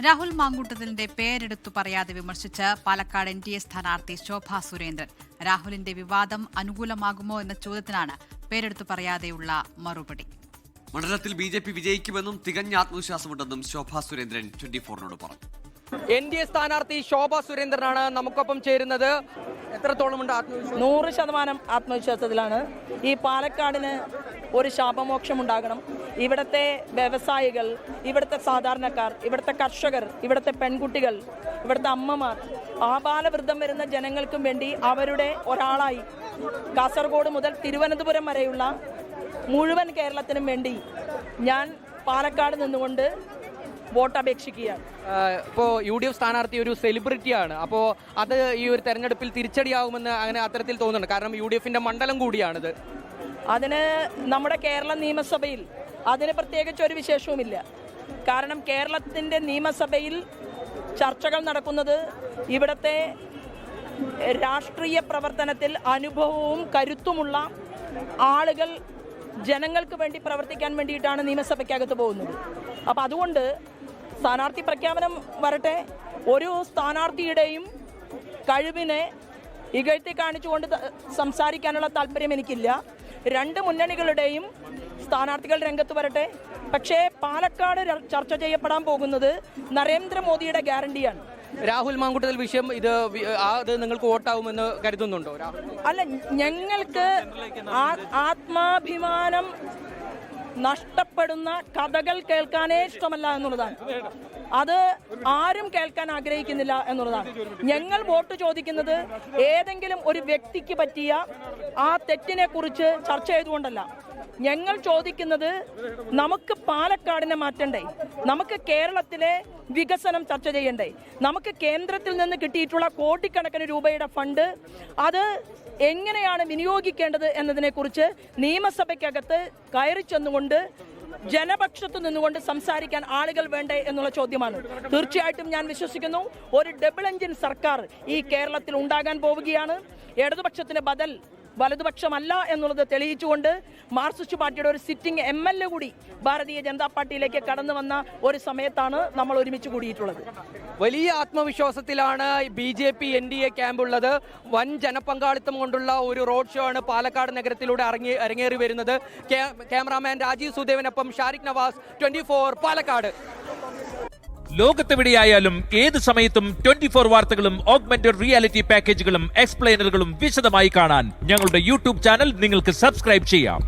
രാഹുൽ മാങ്കൂട്ടത്തിന്റെ പേരെടുത്തു പറയാതെ വിമർശിച്ച് പാലക്കാട് NDA സ്ഥാനാർത്ഥി ശോഭാ സുരേന്ദ്രൻ. രാഹുലിന്റെ വിവാദം അനുകൂലമാകുമോ എന്ന ചോദ്യത്തിനാണ് പേരെടുത്തു പറയാതെയുള്ള മറുപടി. മണ്ഡലത്തിൽ BJP വിജയിക്കുമെന്നും തികഞ്ഞ ആത്മവിശ്വാസമുണ്ടെന്നും ശോഭാ സുരേന്ദ്രൻ 24നോട് പറഞ്ഞു. NDA സ്ഥാനാർത്ഥി ശോഭാ സുരേന്ദ്രനാണ് നമുക്കൊപ്പം ചേരുന്നത്. എത്രത്തോളമുണ്ട് ആത്മവിശ്വാസം? 100% ആത്മവിശ്വാസത്തിലാണ്. ഈ പാലക്കാടിന് ഒരു ശാപമോക്ഷം ഉണ്ടാകണം. ഇവിടുത്തെ വ്യവസായികൾ, ഇവിടുത്തെ സാധാരണക്കാർ, ഇവിടുത്തെ കർഷകർ, ഇവിടുത്തെ പെൺകുട്ടികൾ, ഇവിടുത്തെ അമ്മമാർ, ആബാലവൃദ്ധം വരുന്ന ജനങ്ങൾക്കും വേണ്ടി അവരുടെ ഒരാളായി കാസർഗോഡ് മുതൽ തിരുവനന്തപുരം വരെയുള്ള മുഴുവൻ കേരളത്തിനും വേണ്ടി ഞാൻ പാലക്കാട് നിന്നുകൊണ്ട് വോട്ട് അപേക്ഷിക്കുകയാണ്. ഇപ്പോൾ UDF സ്ഥാനാർത്ഥി ഒരു സെലിബ്രിറ്റിയാണ്. അപ്പോൾ അത് ഈ ഒരു തെരഞ്ഞെടുപ്പിൽ തിരിച്ചടിയാവുമെന്ന് അങ്ങനെ അത്തരത്തിൽ തോന്നുന്നുണ്ട്. കാരണം UDFന്റെ മണ്ഡലം കൂടിയാണിത്. അതിന് നമ്മുടെ കേരള നിയമസഭയിൽ അതിന് പ്രത്യേകിച്ച് ഒരു വിശേഷവുമില്ല. കാരണം കേരളത്തിൻ്റെ നിയമസഭയിൽ ചർച്ചകൾ നടക്കുന്നത് ഇവിടുത്തെ രാഷ്ട്രീയ പ്രവർത്തനത്തിൽ അനുഭവവും കരുത്തുമുള്ള ആളുകൾ ജനങ്ങൾക്ക് വേണ്ടി പ്രവർത്തിക്കാൻ വേണ്ടിയിട്ടാണ് നിയമസഭയ്ക്കകത്ത് പോകുന്നത്. അപ്പം അതുകൊണ്ട് സ്ഥാനാർത്ഥി പ്രഖ്യാപനം വരട്ടെ. ഒരു സ്ഥാനാർത്ഥിയുടെയും കഴിവിനെ ഇകഴ്ത്തി കാണിച്ചുകൊണ്ട് സംസാരിക്കാനുള്ള താല്പര്യം എനിക്കില്ല. രണ്ട് മുന്നണികളുടെയും സ്ഥാനാർത്ഥികൾ രംഗത്ത് വരട്ടെ. പക്ഷേ പാലക്കാട് ചർച്ച ചെയ്യപ്പെടാൻ പോകുന്നത് നരേന്ദ്രമോദിയുടെ ഗ്യാരണ്ടിയാണ്. രാഹുൽ മാങ്കൂട്ടത്തിൽ വിഷയം അത് നിങ്ങൾക്ക് വോട്ടാവുമെന്ന് കരുതുന്നുണ്ടോ? അല്ല, ഞങ്ങൾക്ക് ആത്മാഭിമാനം നഷ്ടപ്പെടുന്ന കഥകൾ കേൾക്കാനേ ഇഷ്ടമല്ല എന്നുള്ളതാണ്. അത് ആരും കേൾക്കാൻ ആഗ്രഹിക്കുന്നില്ല എന്നുള്ളതാണ്. ഞങ്ങൾ വോട്ട് ചോദിക്കുന്നത് ഏതെങ്കിലും ഒരു വ്യക്തിക്ക് പറ്റിയ ആ തെറ്റിനെ കുറിച്ച് ചർച്ച ചെയ്തുകൊണ്ടല്ല. ഞങ്ങൾ ചോദിക്കുന്നത് നമുക്ക് പാലക്കാടിനെ മാറ്റണ്ടേ, നമുക്ക് കേരളത്തിലെ വികസനം ചർച്ച ചെയ്യണ്ടേ, നമുക്ക് കേന്ദ്രത്തിൽ നിന്ന് കിട്ടിയിട്ടുള്ള കോടിക്കണക്കിന് രൂപയുടെ ഫണ്ട് അത് എങ്ങനെയാണ് വിനിയോഗിക്കേണ്ടത് എന്നതിനെക്കുറിച്ച് നിയമസഭയ്ക്കകത്ത് കയറി ചെന്നുകൊണ്ട് ജനപക്ഷത്തു നിന്നുകൊണ്ട് സംസാരിക്കാൻ ആളുകൾ വേണ്ടേ എന്നുള്ള ചോദ്യമാണ്. തീർച്ചയായിട്ടും ഞാൻ വിശ്വസിക്കുന്നു ഒരു ഡബിൾ എഞ്ചിൻ സർക്കാർ ഈ കേരളത്തിൽ ഉണ്ടാകാൻ പോവുകയാണ്. ഇടതുപക്ഷത്തിന് ബദൽ വലതുപക്ഷമല്ല എന്നുള്ളത് തെളിയിച്ചുകൊണ്ട് മാർക്സിസ്റ്റ് പാർട്ടിയുടെ ഒരു സിറ്റിംഗ് MLA കൂടി ഭാരതീയ ജനതാ പാർട്ടിയിലേക്ക് കടന്നു വന്ന ഒരു സമയത്താണ് നമ്മൾ ഒരുമിച്ച് കൂടിയിട്ടുള്ളത്. വലിയ ആത്മവിശ്വാസത്തിലാണ് BJP NDA ക്യാമ്പുള്ളത്. വൻ ജനപങ്കാളിത്തം കൊണ്ടുള്ള ഒരു റോഡ് ഷോ ആണ് പാലക്കാട് നഗരത്തിലൂടെ അരങ്ങേറി വരുന്നത്. ക്യാമറാമാൻ രാജീവ് സുദേവനൊപ്പം ഷാരിഖ് നവാസ്, 24 പാലക്കാട്. ലോകത്തെവിടെയായാലും ഏത് സമയത്തും 24 വാർത്തകളും ഓഗ്മെന്റഡ് റിയാലിറ്റി പാക്കേജുകളും എക്സ്പ്ലെയിനറുകളും വിശദമായി കാണാൻ ഞങ്ങളുടെ YouTube ചാനൽ നിങ്ങൾക്ക് സബ്സ്ക്രൈബ് ചെയ്യാം.